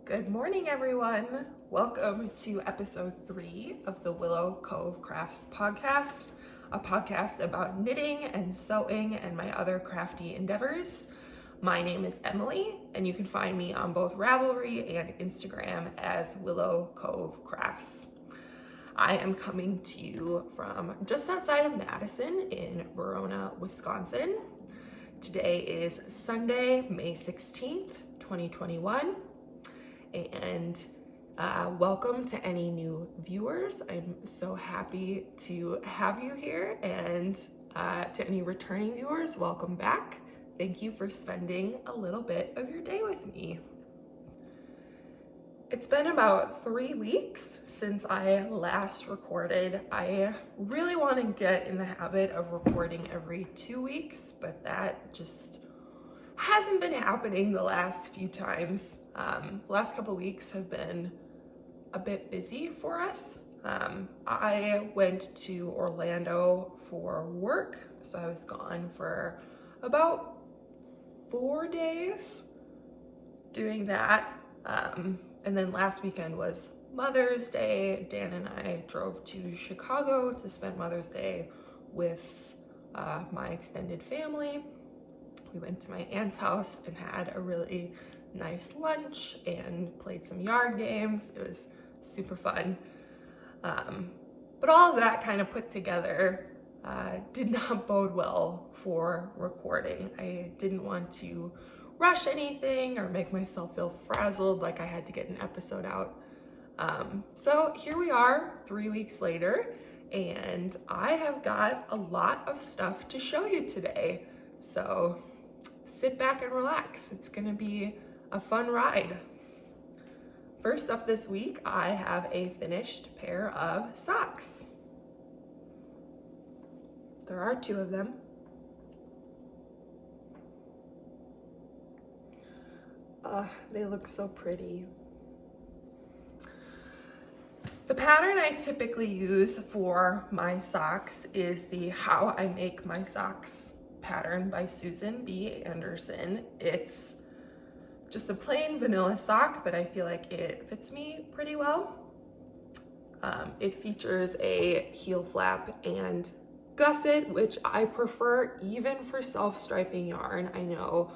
Good morning, everyone. Welcome to episode 3 of the Willow Cove Crafts podcast, a podcast about knitting and sewing and my other crafty endeavors. My name is Emily, and you can find me on both Ravelry and Instagram as Willow Cove Crafts. I am coming to you from just outside of Madison in Verona, Wisconsin. Today is Sunday, May 16th, 2021. And welcome to any new viewers. I'm so happy to have you here, and to any returning viewers, welcome back. Thank you for spending a little bit of your day with me. It's been about 3 weeks since I last recorded. I really want to get in the habit of recording every 2 weeks, but that just hasn't been happening the last few times. The last couple of weeks have been a bit busy for us. I went to Orlando for work, so I was gone for about 4 days doing that. And then last weekend was Mother's Day. Dan and I drove to Chicago to spend Mother's Day with my extended family. We went to my aunt's house and had a really nice lunch and played some yard games. It was super fun. But all of that kind of put together did not bode well for recording. I didn't want to rush anything or make myself feel frazzled like I had to get an episode out. So here we are 3 weeks later, and I have got a lot of stuff to show you today. So sit back and relax. It's gonna be a fun ride. First up this week, I have a finished pair of socks. There are 2 of them. They look so pretty. The pattern I typically use for my socks is the How I Make My Socks pattern by Susan B. Anderson. It's just a plain vanilla sock, but I feel like it fits me pretty well. It features a heel flap and gusset, which I prefer even for self-striping yarn. I know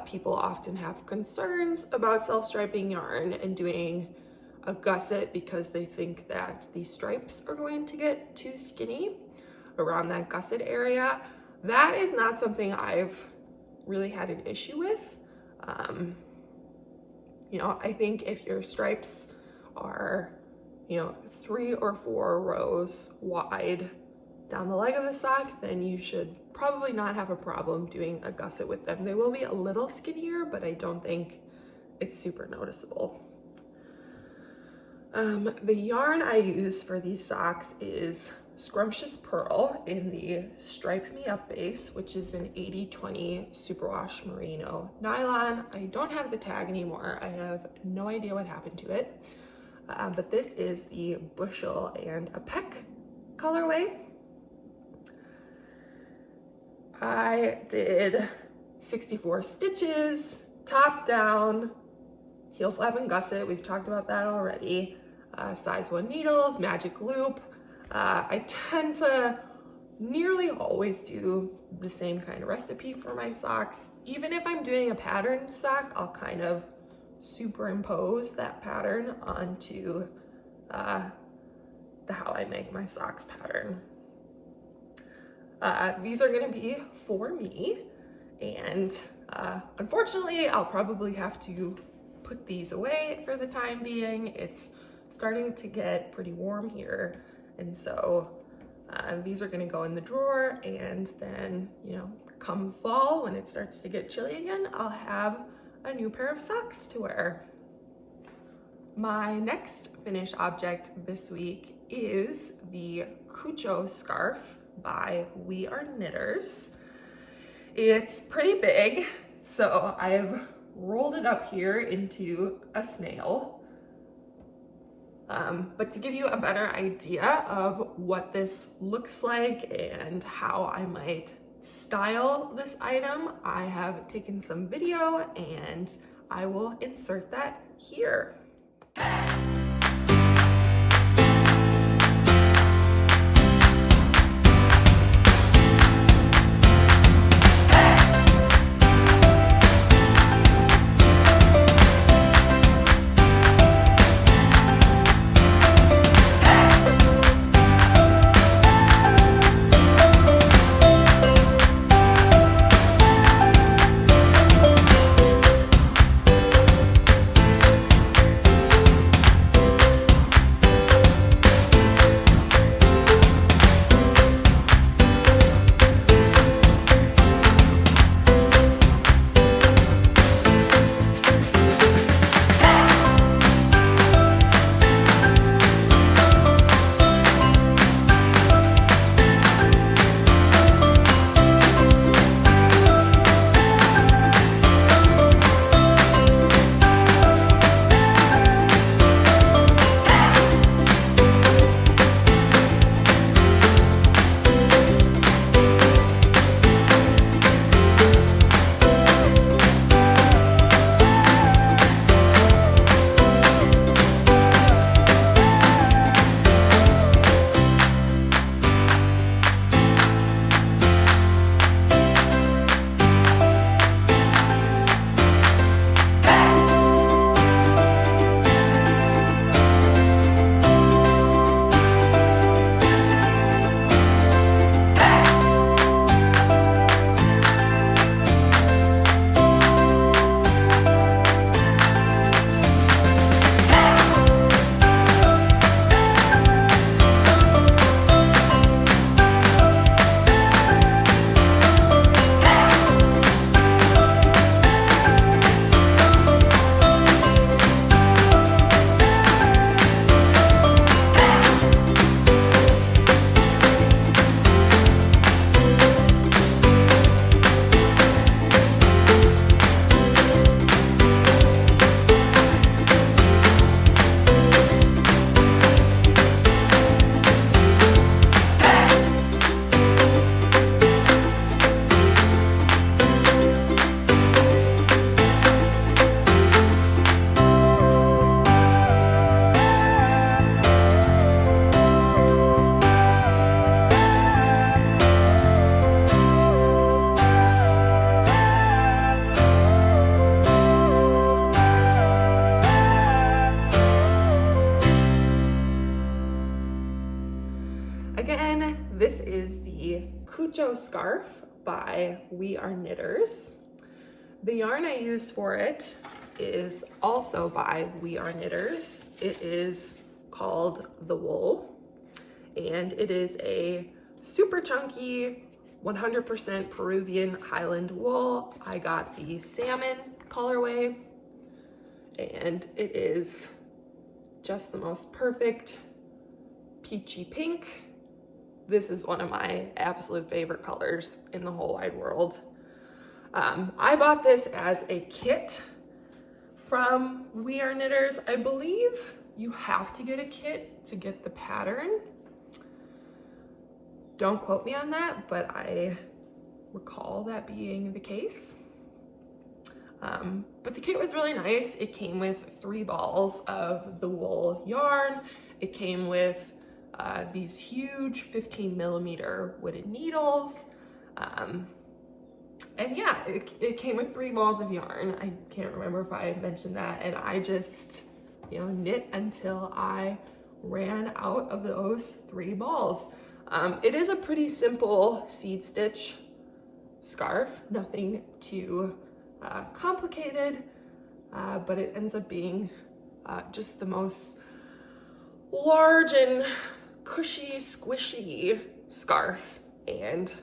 people often have concerns about self-striping yarn and doing a gusset because they think that the stripes are going to get too skinny around that gusset area. That is not something I've really had an issue with. I think if your stripes are, 3 or 4 rows wide down the leg of the sock, then you should probably not have a problem doing a gusset with them. They will be a little skinnier, but I don't think it's super noticeable. The yarn I use for these socks is Scrumptiouspurl in the Stripe Me Up base, which is an 80/20 superwash merino nylon. I don't have the tag anymore. I have no idea what happened to it. But this is the Bushel and a Peck colorway. I did 64 stitches, top down, heel flap and gusset. We've talked about that already. Size 1 needles, magic loop. I tend to nearly always do the same kind of recipe for my socks. Even if I'm doing a patterned sock, I'll kind of superimpose that pattern onto the How I Make My Socks pattern. These are gonna be for me, and unfortunately, I'll probably have to put these away for the time being. It's starting to get pretty warm here, and so these are gonna go in the drawer, and then, come fall when it starts to get chilly again, I'll have a new pair of socks to wear. My next finished object this week is the Cucho scarf by We Are Knitters. It's pretty big, so I've rolled it up here into a snail. But to give you a better idea of what this looks like and how I might style this item, I have taken some video and I will insert that here. Again, this is the Cucho scarf by We Are Knitters. The yarn I used for it is also by We Are Knitters. It is called The Wool, and it is a super chunky 100% Peruvian Highland wool. I got the Salmon colorway, and it is just the most perfect peachy pink. This is one of my absolute favorite colors in the whole wide world. I bought this as a kit from We Are Knitters. I believe you have to get a kit to get the pattern. Don't quote me on that, but I recall that being the case. But the kit was really nice. It came with 3 balls of the wool yarn. It came with these huge 15mm wooden needles. And yeah, it came with 3 balls of yarn. I can't remember if I mentioned that. And I just, knit until I ran out of those 3 balls. It is a pretty simple seed stitch scarf, nothing too complicated, but it ends up being just the most large and cushy, squishy scarf. And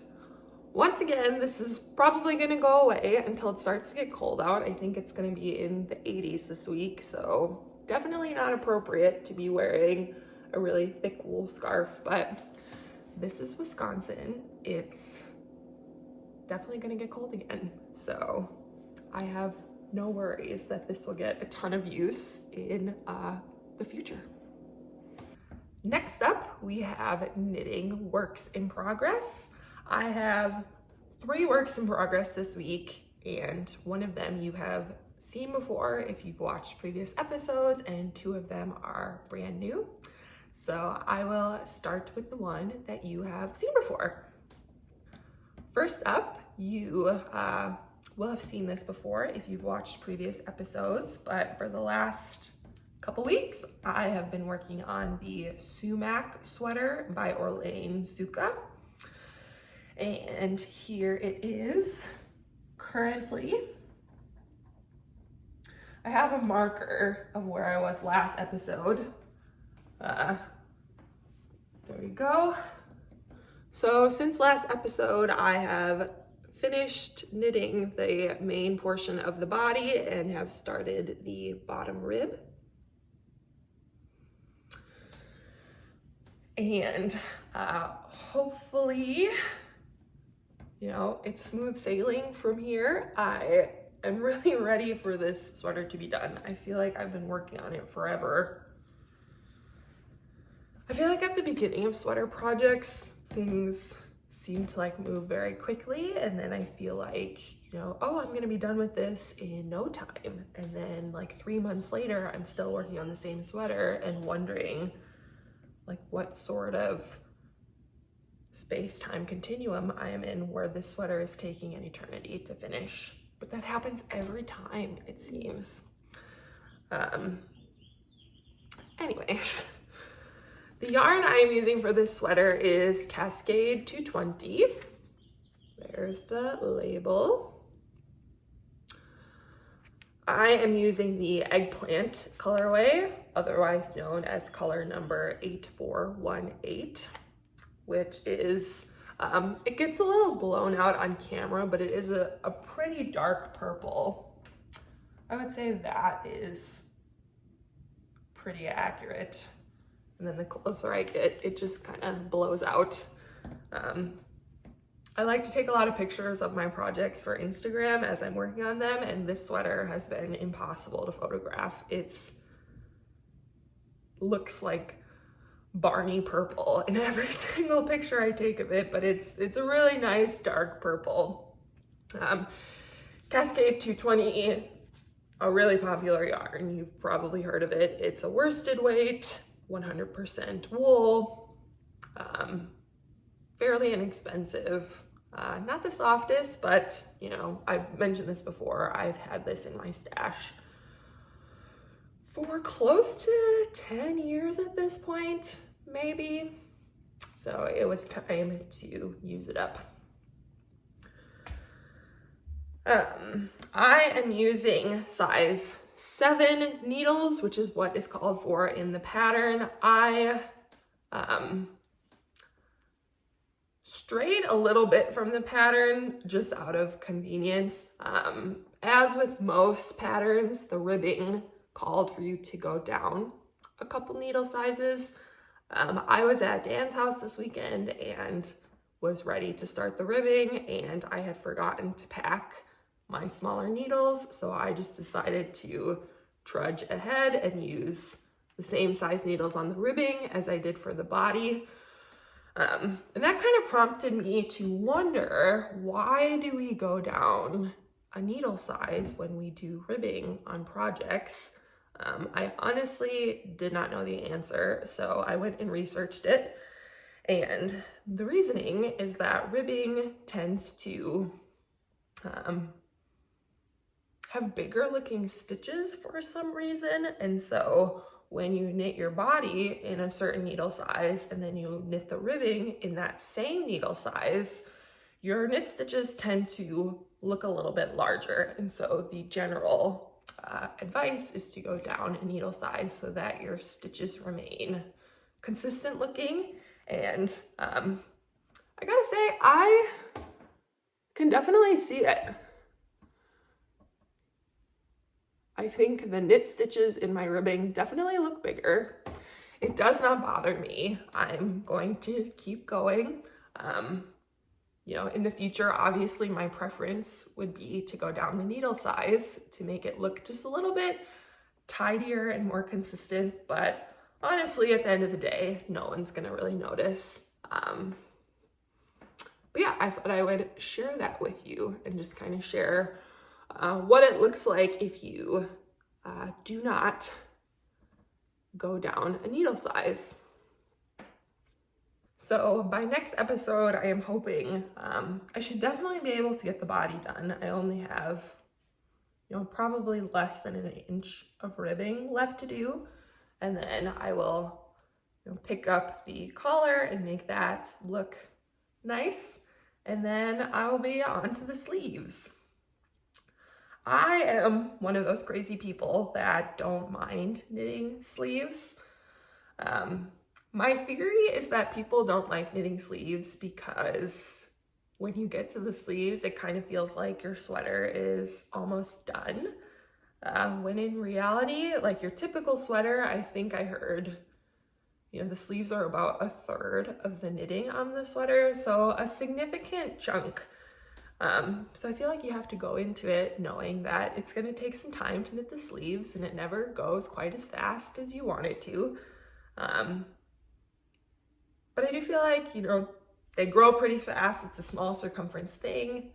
once again, this is probably gonna go away until it starts to get cold out. I think it's gonna be in the 80s this week, so definitely not appropriate to be wearing a really thick wool scarf, but this is Wisconsin. It's definitely gonna get cold again, so I have no worries that this will get a ton of use in the future. Next up, we have knitting works in progress. I have 3 works in progress this week, and one of them you have seen before if you've watched previous episodes, and 2 of them are brand new. So I will start with the one that you have seen before. First up, you will have seen this before if you've watched previous episodes, but for the last couple weeks, I have been working on the Sumac sweater by Orlane Sucche. And here it is currently. I have a marker of where I was last episode. There you go. So since last episode, I have finished knitting the main portion of the body and have started the bottom rib. And hopefully, you know, it's smooth sailing from here. I am really ready for this sweater to be done. I feel like I've been working on it forever. I feel like at the beginning of sweater projects, things seem to like move very quickly, and then I feel like, you know, oh, I'm gonna be done with this in no time. And then like 3 months later, I'm still working on the same sweater and wondering like what sort of space-time continuum I am in where this sweater is taking an eternity to finish. But that happens every time, it seems. Anyways, the yarn I am using for this sweater is Cascade 220. There's the label. I am using the Eggplant colorway, otherwise known as color number 8418, which is, it gets a little blown out on camera, but it is a pretty dark purple. I would say that is pretty accurate. And then the closer I get, it just kind of blows out. I like to take a lot of pictures of my projects for Instagram as I'm working on them, and this sweater has been impossible to photograph. It's looks like Barney purple in every single picture I take of it, but it's a really nice dark purple. Cascade 220, a really popular yarn. You've probably heard of it. It's a worsted weight, 100% wool, fairly inexpensive. Not the softest, but you know, I've mentioned this before. I've had this in my stash for close to 10 years at this point, maybe. So it was time to use it up. I am using size 7 needles, which is what is called for in the pattern. I strayed a little bit from the pattern just out of convenience. As with most patterns, the ribbing called for you to go down a couple needle sizes. I was at Dan's house this weekend and was ready to start the ribbing, and I had forgotten to pack my smaller needles, so I just decided to trudge ahead and use the same size needles on the ribbing as I did for the body. And that kind of prompted me to wonder, why do we go down a needle size when we do ribbing on projects? I honestly did not know the answer, so I went and researched it. And the reasoning is that ribbing tends to have bigger looking stitches for some reason. And so when you knit your body in a certain needle size and then you knit the ribbing in that same needle size, your knit stitches tend to look a little bit larger. And so the general advice is to go down a needle size so that your stitches remain consistent looking. And I gotta say, I can definitely see it. I think the knit stitches in my ribbing definitely look bigger. It does not bother me. I'm going to keep going. You know, in the future, obviously my preference would be to go down the needle size to make it look just a little bit tidier and more consistent. But honestly, at the end of the day, no one's gonna really notice. But yeah, I thought I would share that with you and just kind of share what it looks like if you do not go down a needle size. So by next episode, I am hoping I should definitely be able to get the body done. I only have, probably less than an inch of ribbing left to do. And then I will pick up the collar and make that look nice. And then I will be on to the sleeves. I am one of those crazy people that don't mind knitting sleeves. My theory is that people don't like knitting sleeves because when you get to the sleeves, it kind of feels like your sweater is almost done. When in reality, like your typical sweater, I think I heard, the sleeves are about 1/3 of the knitting on the sweater, so a significant chunk. So I feel like you have to go into it knowing that it's going to take some time to knit the sleeves and it never goes quite as fast as you want it to. But I do feel like, they grow pretty fast. It's a small circumference thing.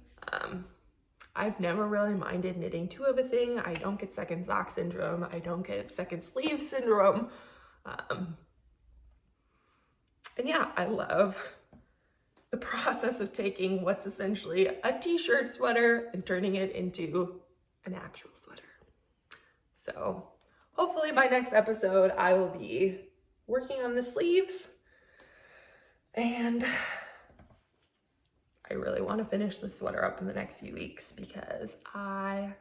I've never really minded knitting 2 of a thing. I don't get second sock syndrome. I don't get second sleeve syndrome. And yeah, I love the process of taking what's essentially a t-shirt sweater and turning it into an actual sweater. So hopefully by next episode, I will be working on the sleeves. And I really want to finish the sweater up in the next few weeks because I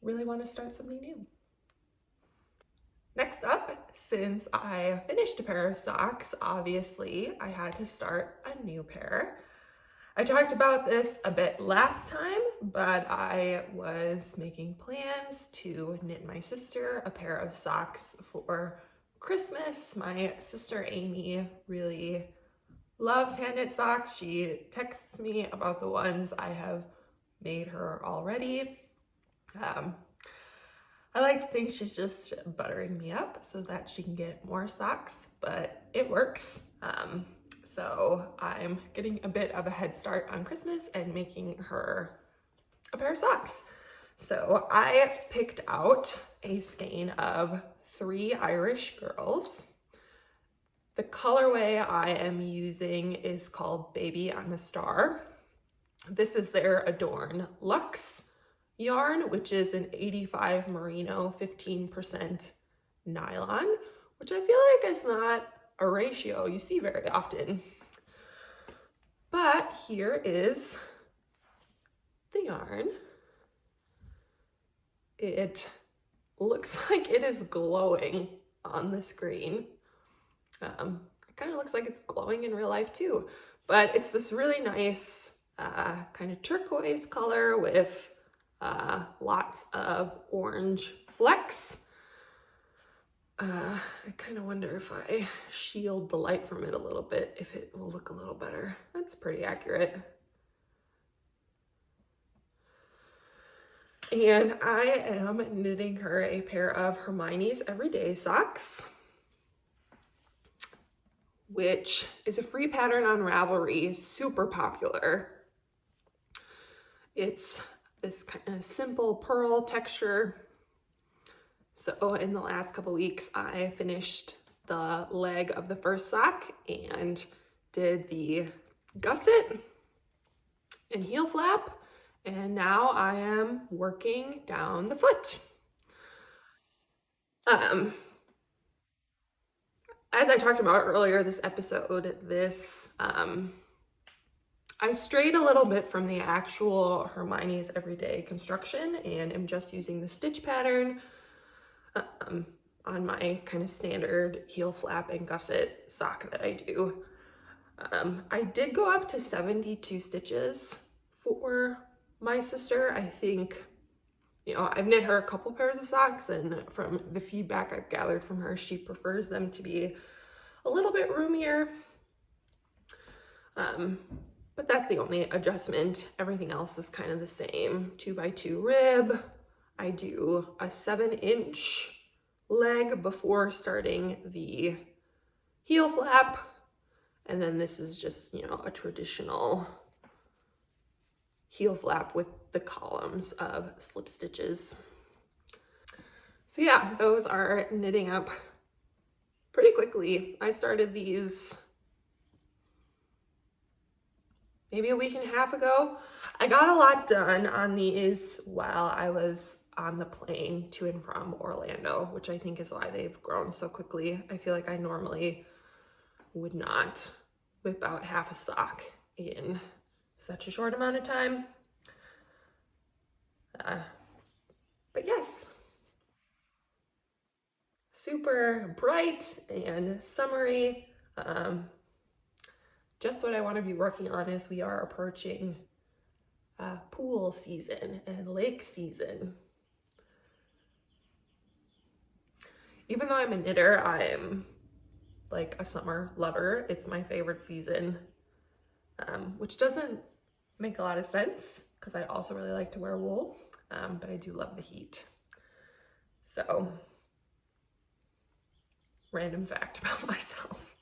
really want to start something new. Next up, since I finished a pair of socks, obviously I had to start a new pair. I talked about this a bit last time, but I was making plans to knit my sister a pair of socks for Christmas. My sister Amy really loves hand knit socks. She texts me about the ones I have made her already. I like to think she's just buttering me up so that she can get more socks, but it works. So I'm getting a bit of a head start on Christmas and making her a pair of socks. So I picked out a skein of 3 Irish girls. The colorway I am using is called Baby I'm a Star. This is their Adorn Luxe yarn, which is an 85 merino, 15% nylon, which I feel like is not a ratio you see very often. But here is the yarn. It looks like it is glowing on the screen. It kind of looks like it's glowing in real life too, but it's this really nice kind of turquoise color with lots of orange flecks. I kind of wonder if I shield the light from it a little bit, if it will look a little better. That's pretty accurate. And I am knitting her a pair of Hermione's Everyday Socks, which is a free pattern on Ravelry, super popular. It's this kind of simple pearl texture. So in the last couple weeks, I finished the leg of the first sock and did the gusset and heel flap. And now I am working down the foot. As I talked about earlier this episode, I strayed a little bit from the actual Hermione's Everyday construction and am just using the stitch pattern on my kind of standard heel flap and gusset sock that I do. I did go up to 72 stitches for my sister. I think, I've knit her a couple pairs of socks, and from the feedback I've gathered from her, she prefers them to be a little bit roomier. But that's the only adjustment. Everything else is kind of the same. 2x2 rib. I do a 7-inch leg before starting the heel flap. And then this is just, a traditional heel flap with the columns of slip stitches. So yeah, those are knitting up pretty quickly. I started these maybe a week and a half ago. I got a lot done on these while I was on the plane to and from Orlando, which I think is why they've grown so quickly. I feel like I normally would not whip out half a sock in such a short amount of time. But yes, super bright and summery. Just what I want to be working on as we are approaching pool season and lake season. Even though I'm a knitter, I'm like a summer lover. It's my favorite season, which doesn't make a lot of sense because I also really like to wear wool, but I do love the heat. So, random fact about myself.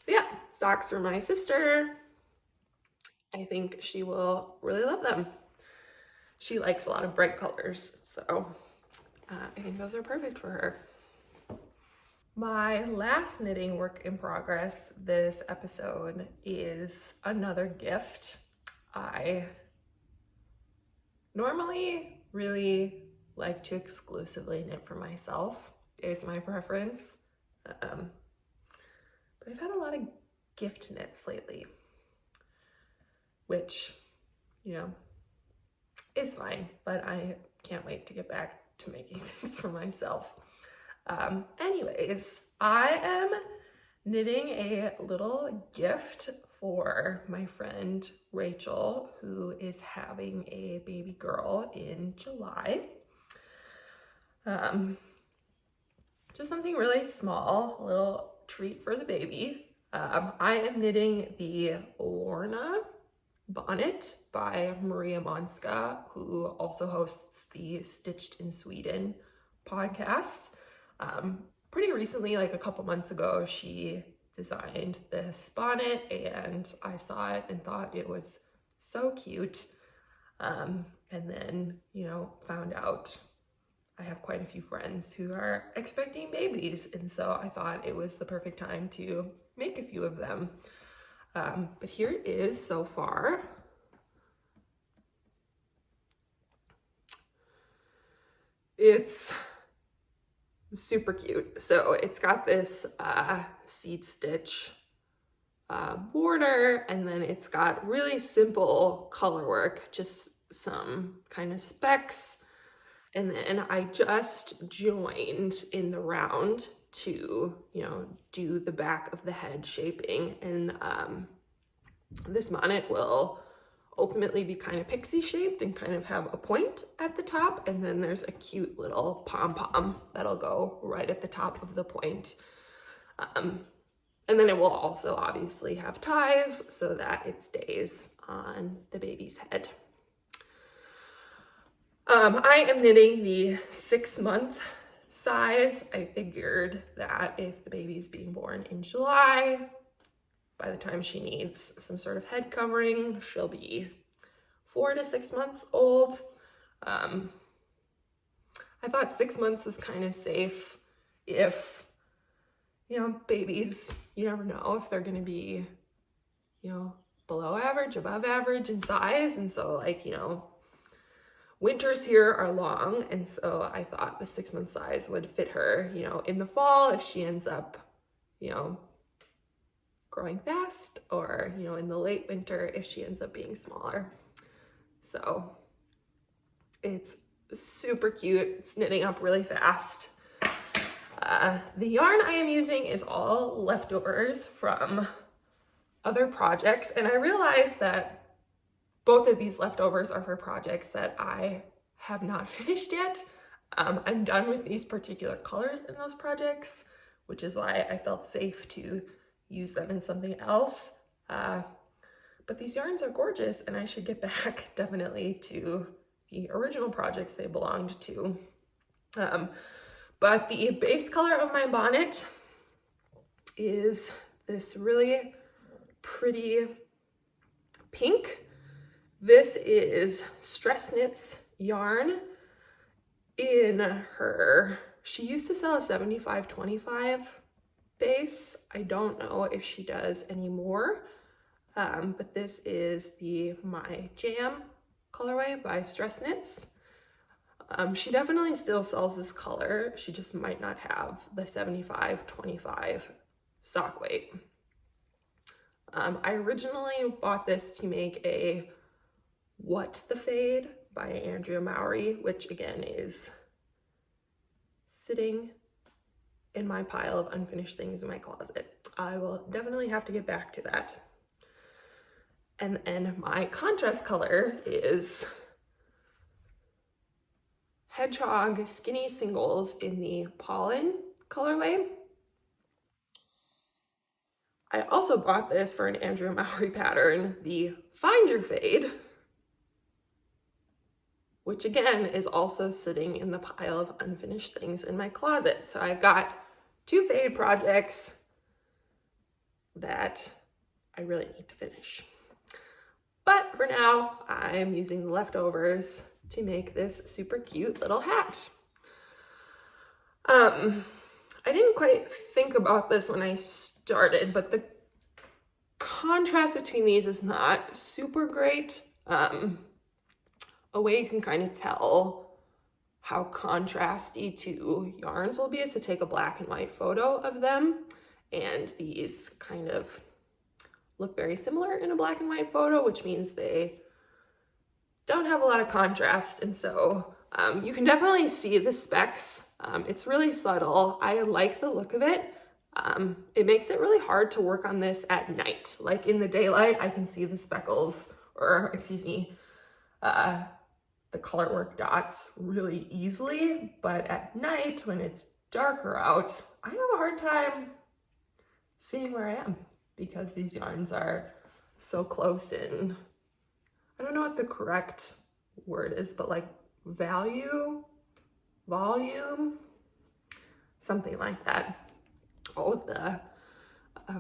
So yeah, socks for my sister. I think she will really love them. She likes a lot of bright colors, so I think those are perfect for her. My last knitting work in progress this episode is another gift. I normally really like to exclusively knit for myself, is my preference. But I've had a lot of gift knits lately, which, you know, is fine, but I can't wait to get back to making things for myself. Anyways, I am knitting a little gift for my friend Rachel, who is having a baby girl in July. Just something really small, a little treat for the baby. I am knitting the Lorna Bonnet by Maria Montzka, who also hosts the Stitched in Sweden podcast. Pretty recently, like a couple months ago, she designed this bonnet and I saw it and thought it was so cute. And then, you know, found out I have quite a few friends who are expecting babies. And so I thought it was the perfect time to make a few of them. But here it is so far. It's super cute. So it's got this seed stitch border, and then it's got really simple color work, just some kind of specks. And then I just joined in the round to, you know, do the back of the head shaping. And this bonnet will ultimately be kind of pixie shaped and kind of have a point at the top. And then there's a cute little pom-pom that'll go right at the top of the point. And then it will also obviously have ties so that it stays on the baby's head. I am knitting the 6-month size. I figured that if the baby's being born in July, by the time she needs some sort of head covering, she'll be 4 to 6 months old. I thought 6 months was kind of safe if, you know, babies, you never know if they're going to be, you know, below average, above average in size. And so, like, you know, winters here are long. And so I thought the 6-month size would fit her, you know, in the fall if she ends up, you know, growing fast, or, you know, in the late winter if she ends up being smaller. So it's super cute. It's knitting up really fast. The yarn I am using is all leftovers from other projects, and I realized that both of these leftovers are for projects that I have not finished yet. I'm done with these particular colors in those projects, which is why I felt safe to use them in something else. But these yarns are gorgeous, and I should get back definitely to the original projects they belonged to. But the base color of my bonnet is this really pretty pink. This is Stress Knits yarn in her, she used to sell a 75-25 base. I don't know if she does anymore, but this is the My Jam colorway by Stress Knits. She definitely still sells this color. She just might not have the 75-25 sock weight. I originally bought this to make a What the Fade by Andrea Mowry, which again is sitting in my pile of unfinished things in my closet. I will definitely have to get back to that. And then my contrast color is Hedgehog Skinny Singles in the Pollen colorway. I also bought this for an Andrea Mowry pattern, the Find Your Fade, which again is also sitting in the pile of unfinished things in my closet. So I've got 2 fade projects that I really need to finish. But for now, I'm using the leftovers to make this super cute little hat. I didn't quite think about this when I started, but the contrast between these is not super great. A way you can kind of tell how contrasty 2 yarns will be is to take a black and white photo of them, and these kind of look very similar in a black and white photo, which means they don't have a lot of contrast, and so you can definitely see the specks. It's really subtle. I like the look of it. It makes it really hard to work on this at night. Like in the daylight, I can see the speckles, or excuse me, the color work dots really easily, but at night when it's darker out, I have a hard time seeing where I am because these yarns are so close in, I don't know what the correct word is, but like volume, something like that. All of the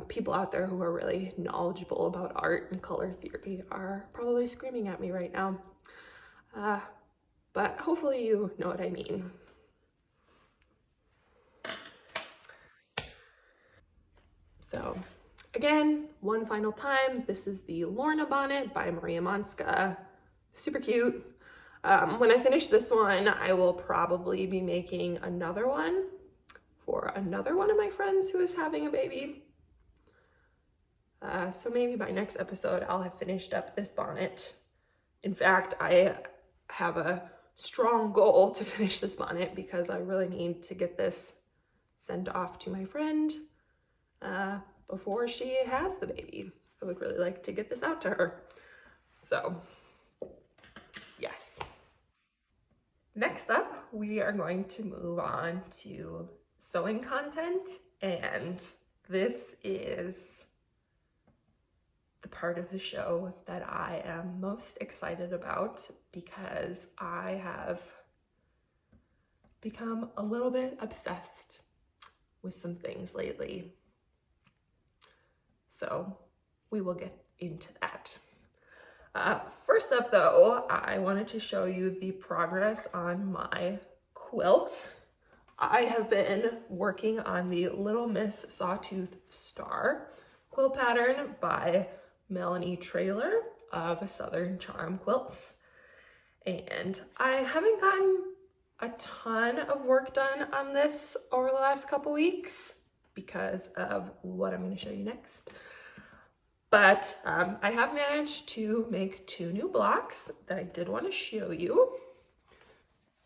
people out there who are really knowledgeable about art and color theory are probably screaming at me right now. But hopefully you know what I mean. So again, one final time, this is the Lorna Bonnet by Maria Montzka. Super cute. When I finish this one, I will probably be making another one for another one of my friends who is having a baby. So maybe by next episode, I'll have finished up this bonnet. In fact, I have a strong goal to finish this bonnet because I really need to get this sent off to my friend before she has the baby. I would really like to get this out to her. So, yes. Next up, we are going to move on to sewing content, and this is the part of the show that I am most excited about because I have become a little bit obsessed with some things lately. So we will get into that. First up though, I wanted to show you the progress on my quilt. I have been working on the Little Miss Sawtooth Star quilt pattern by Melanie Traylor of Southern Charm Quilts. And I haven't gotten a ton of work done on this over the last couple weeks because of what I'm going to show you next. But I have managed to make 2 new blocks that I did want to show you.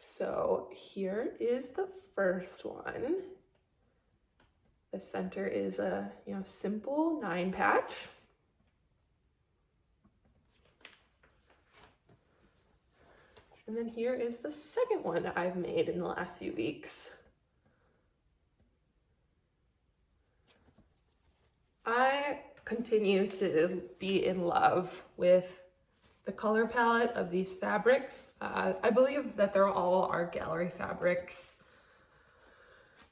So here is the first one. The center is a simple 9 patch. And then here is the second one that I've made in the last few weeks. I continue to be in love with the color palette of these fabrics. I believe that they're all art gallery fabrics.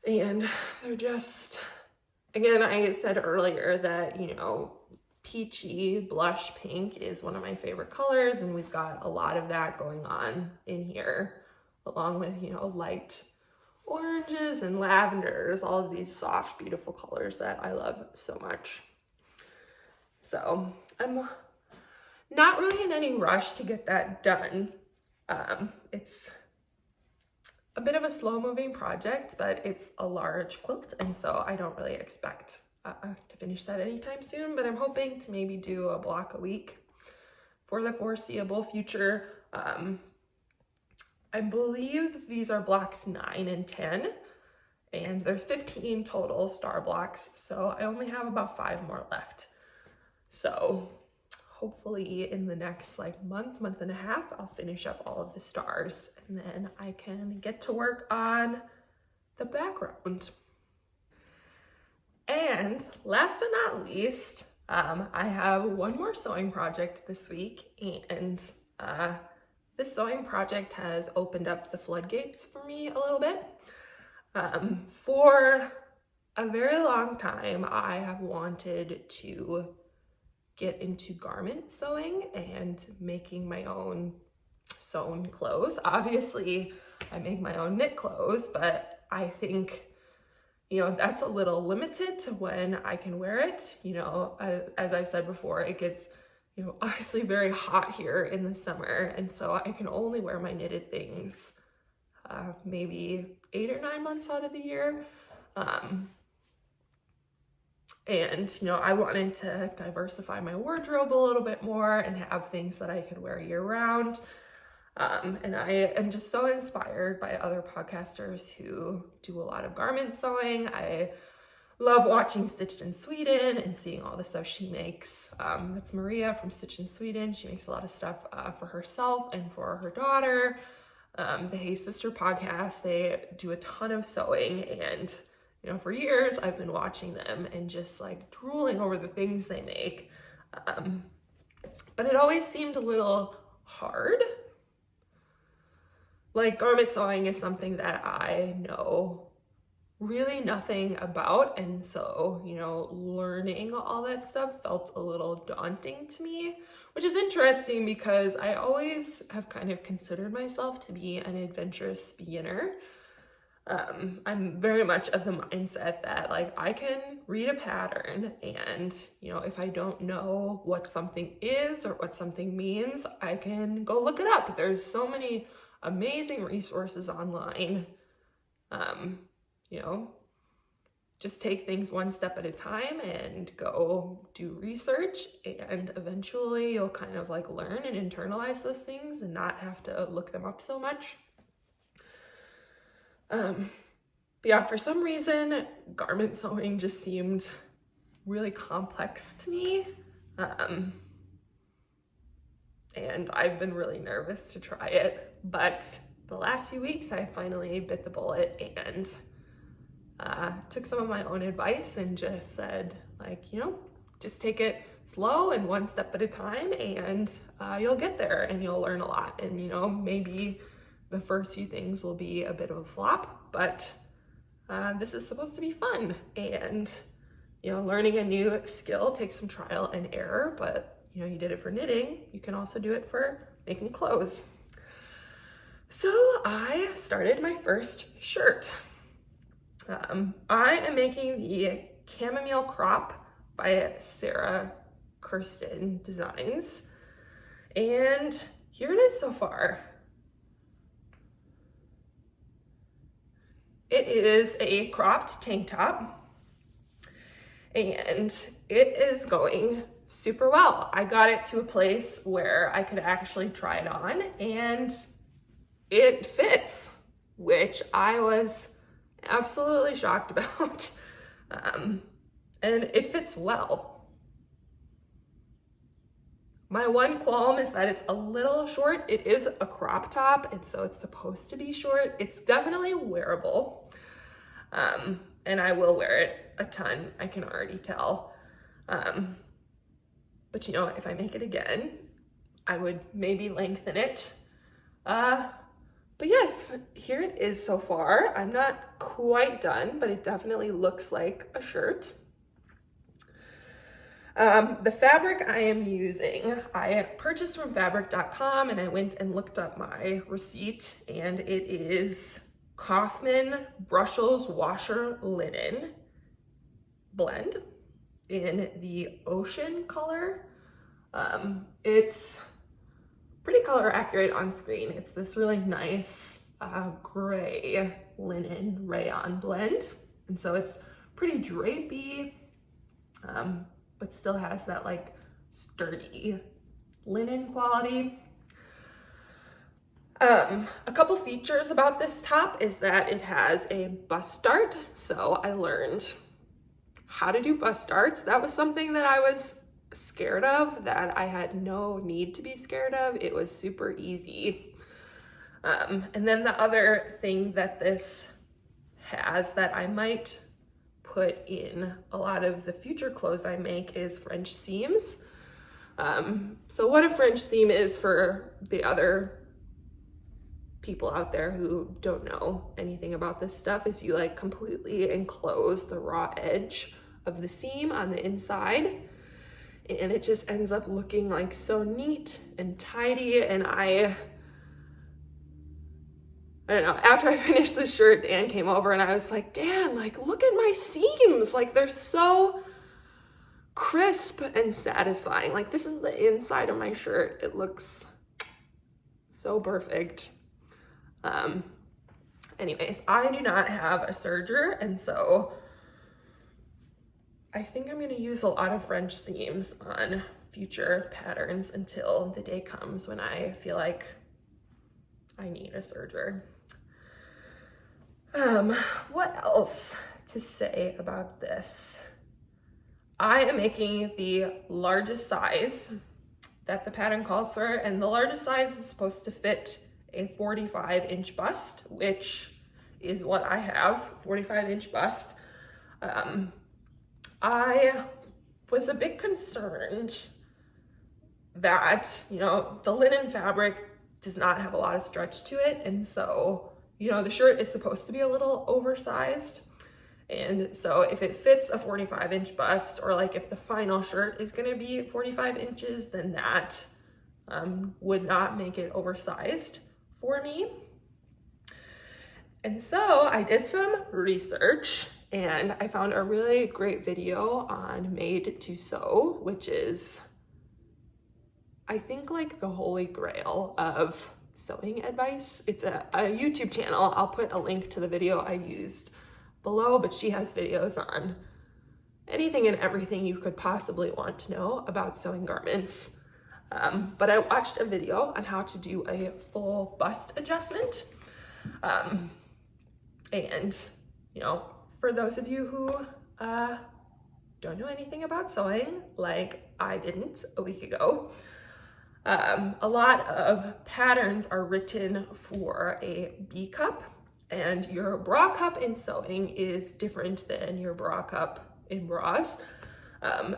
And they're just, again, I said earlier that, peachy blush pink is one of my favorite colors, and we've got a lot of that going on in here, along with, you know, light oranges and lavenders, all of these soft, beautiful colors that I love so much. So I'm not really in any rush to get that done. It's a bit of a slow moving project, but it's a large quilt, and so I don't really expect to finish that anytime soon, but I'm hoping to maybe do a block a week for the foreseeable future. I believe these are blocks 9 and 10, and there's 15 total star blocks, so I only have about 5 more left. So hopefully in the next like month and a half, I'll finish up all of the stars, and then I can get to work on the background. And last but not least, I have one more sewing project this week, and this sewing project has opened up the floodgates for me a little bit. For a very long time, I have wanted to get into garment sewing and making my own sewn clothes. Obviously, I make my own knit clothes, but I think, you know, that's a little limited to when I can wear it. You know, as I've said before, it gets, you know, obviously very hot here in the summer, and so I can only wear my knitted things maybe 8 or 9 months out of the year. And, you know, I wanted to diversify my wardrobe a little bit more and have things that I could wear year round. And I am just so inspired by other podcasters who do a lot of garment sewing. I love watching Stitched in Sweden and seeing all the stuff she makes. That's Maria from Stitched in Sweden. She makes a lot of stuff for herself and for her daughter. The Hey Sister podcast, they do a ton of sewing, and, you know, for years I've been watching them and just like drooling over the things they make. But it always seemed a little hard. Like, garment sewing is something that I know really nothing about, and so, you know, learning all that stuff felt a little daunting to me, which is interesting because I always have kind of considered myself to be an adventurous beginner. I'm very much of the mindset that, like, I can read a pattern, and, you know, if I don't know what something is or what something means, I can go look it up. There's so many amazing resources online. You know, just take things one step at a time and go do research, and eventually you'll kind of like learn and internalize those things and not have to look them up so much. But yeah, for some reason, garment sewing just seemed really complex to me. And I've been really nervous to try it, but the last few weeks I finally bit the bullet and took some of my own advice and just said, like, you know, just take it slow and one step at a time, and you'll get there and you'll learn a lot. And, you know, maybe the first few things will be a bit of a flop, but this is supposed to be fun. And, you know, learning a new skill takes some trial and error, but, you know, you did it for knitting, you can also do it for making clothes. So I started my first shirt. I am making the Chamomile crop by Sarah Kirsten Designs, and here it is so far. It is a cropped tank top, and it is going super well. I got it to a place where I could actually try it on, and it fits, which I was absolutely shocked about. And it fits well. My one qualm is that it's a little short. It is a crop top, and so it's supposed to be short. It's definitely wearable. And I will wear it a ton, I can already tell. But, you know, if I make it again, I would maybe lengthen it. But yes, here it is so far. I'm not quite done, but it definitely looks like a shirt. The fabric I am using, I purchased from fabric.com and I went and looked up my receipt, and it is Kaufman Brussels Washer Linen blend in the ocean color. It's pretty color accurate on screen. It's this really nice gray linen rayon blend. And so it's pretty drapey, but still has that like sturdy linen quality. A couple features about this top is that it has a bust dart. So I learned how to do bust darts. That was something that I was scared of, that I had no need to be scared of. It was super easy. And then the other thing that this has that I might put in a lot of the future clothes I make is French seams. So what a French seam is, for the other people out there who don't know anything about this stuff, is you like completely enclose the raw edge of the seam on the inside, and it just ends up looking like so neat and tidy. And I don't know, after I finished the shirt, Dan came over and I was like, Dan, like, look at my seams. Like, they're so crisp and satisfying. Like, this is the inside of my shirt. It looks so perfect. Anyways, I do not have a serger, and so I think I'm gonna use a lot of French seams on future patterns until the day comes when I feel like I need a serger. What else to say about this? I am making the largest size that the pattern calls for, and the largest size is supposed to fit a 45-inch bust, which is what I have, 45-inch bust. I was a bit concerned that, you know, the linen fabric does not have a lot of stretch to it, and so, you know, the shirt is supposed to be a little oversized. And so if it fits a 45-inch bust, or like if the final shirt is gonna be 45 inches, then that would not make it oversized for me. And so I did some research and I found a really great video on Made to Sew, which is, I think, like the holy grail of sewing advice. It's a YouTube channel. I'll put a link to the video I used below, but she has videos on anything and everything you could possibly want to know about sewing garments. But I watched a video on how to do a full bust adjustment. And, you know, for those of you who don't know anything about sewing, like I didn't a week ago, a lot of patterns are written for a B cup, and your bra cup in sewing is different than your bra cup in bras.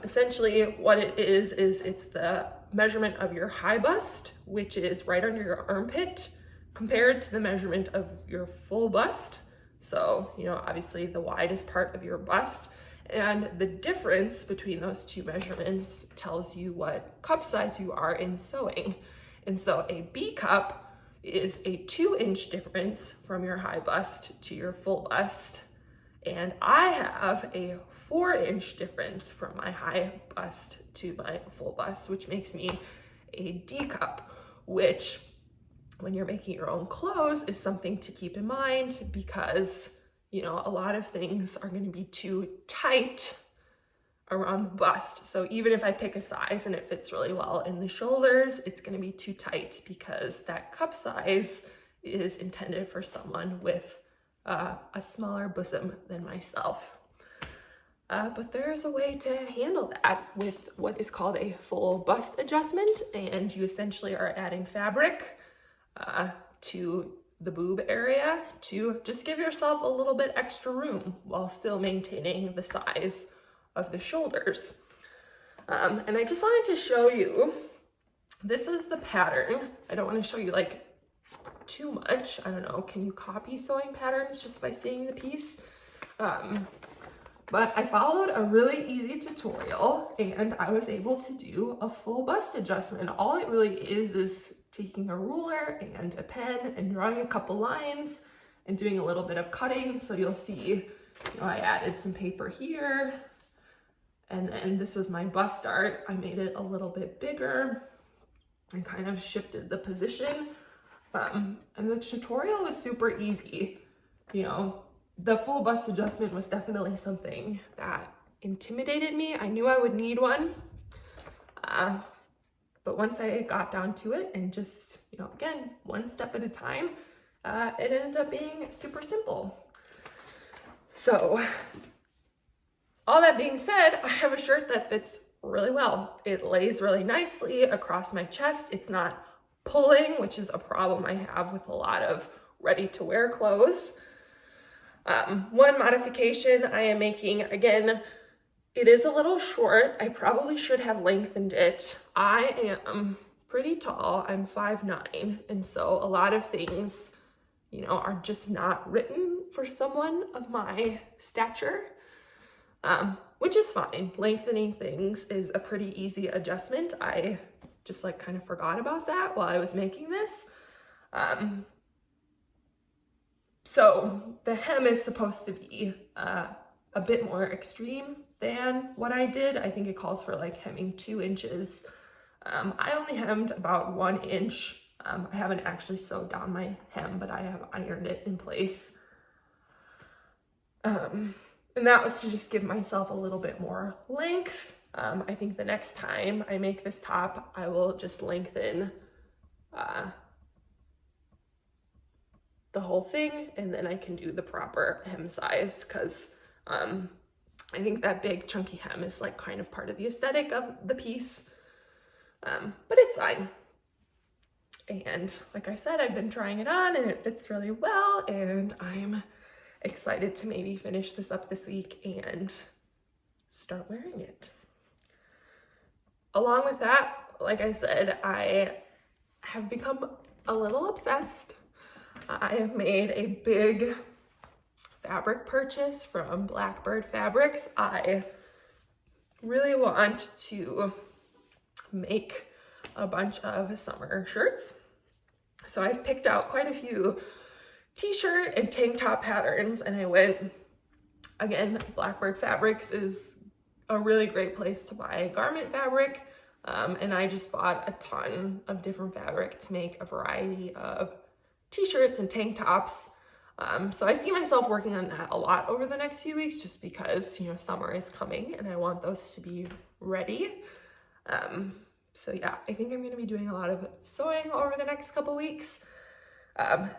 Essentially what it is it's the measurement of your high bust, which is right under your armpit, compared to the measurement of your full bust. So, you know, obviously the widest part of your bust, and the difference between those two measurements tells you what cup size you are in sewing. And so a B cup is a 2-inch difference from your high bust to your full bust. And I have a 4-inch difference from my high bust to my full bust, which makes me a D cup, which when you're making your own clothes is something to keep in mind, because, you know, a lot of things are going to be too tight around the bust. So even if I pick a size and it fits really well in the shoulders, it's going to be too tight because that cup size is intended for someone with a smaller bosom than myself. But there's a way to handle that with what is called a full bust adjustment, and you essentially are adding fabric to the boob area to just give yourself a little bit extra room while still maintaining the size of the shoulders. And I just wanted to show you, this is the pattern. I don't want to show you like too much. I don't know, can you copy sewing patterns just by seeing the piece? But I followed a really easy tutorial and I was able to do a full bust adjustment. All it really is taking a ruler and a pen and drawing a couple lines and doing a little bit of cutting. So you'll see, I added some paper here, and then this was my bust art. I made it a little bit bigger and kind of shifted the position. And the tutorial was super easy. The full bust adjustment was definitely something that intimidated me. I knew I would need one. But once I got down to it and just, again, one step at a time, it ended up being super simple. So, all that being said, I have a shirt that fits really well. It lays really nicely across my chest. It's not pulling, which is a problem I have with a lot of ready-to-wear clothes. One modification I am making, again, it is a little short. I probably should have lengthened it. I am pretty tall. I'm 5'9", and so a lot of things, are just not written for someone of my stature, which is fine. Lengthening things is a pretty easy adjustment. I just kind of forgot about that while I was making this. So the hem is supposed to be a bit more extreme than what I did. I think it calls for hemming 2 inches. I only hemmed about 1 inch. I haven't actually sewed down my hem, but I have ironed it in place. And that was to just give myself a little bit more length. I think the next time I make this top, I will just lengthen the whole thing, and then I can do the proper hem size, because I think that big chunky hem is kind of part of the aesthetic of the piece, but it's fine. And like I said, I've been trying it on and it fits really well, and I'm excited to maybe finish this up this week and start wearing it. Along with that, like I said, I have become a little obsessed. I have made a big fabric purchase from Blackbird Fabrics. I really want to make a bunch of summer shirts. So I've picked out quite a few t-shirt and tank top patterns, and I went, again, Blackbird Fabrics is a really great place to buy garment fabric. And I just bought a ton of different fabric to make a variety of t-shirts and tank tops. So I see myself working on that a lot over the next few weeks, just because, summer is coming and I want those to be ready. So yeah, I think I'm going to be doing a lot of sewing over the next couple weeks.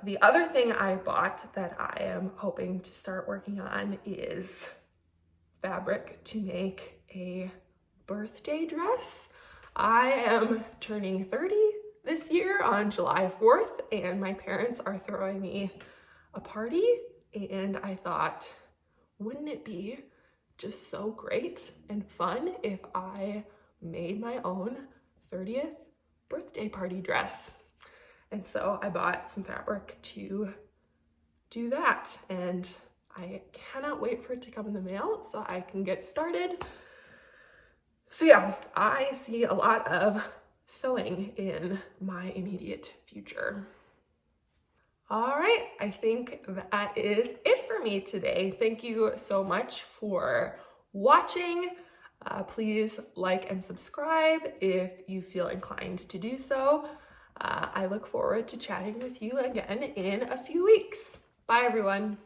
The other thing I bought that I am hoping to start working on is fabric to make a birthday dress. I am turning 30 this year on July 4th, and my parents are throwing me a party, and I thought, wouldn't it be just so great and fun if I made my own 30th birthday party dress? And so I bought some fabric to do that, and I cannot wait for it to come in the mail so I can get started. So yeah, I see a lot of sewing in my immediate future. All right, I think that is it for me today. Thank you so much for watching. Please like and subscribe if you feel inclined to do so. I look forward to chatting with you again in a few weeks. Bye, everyone.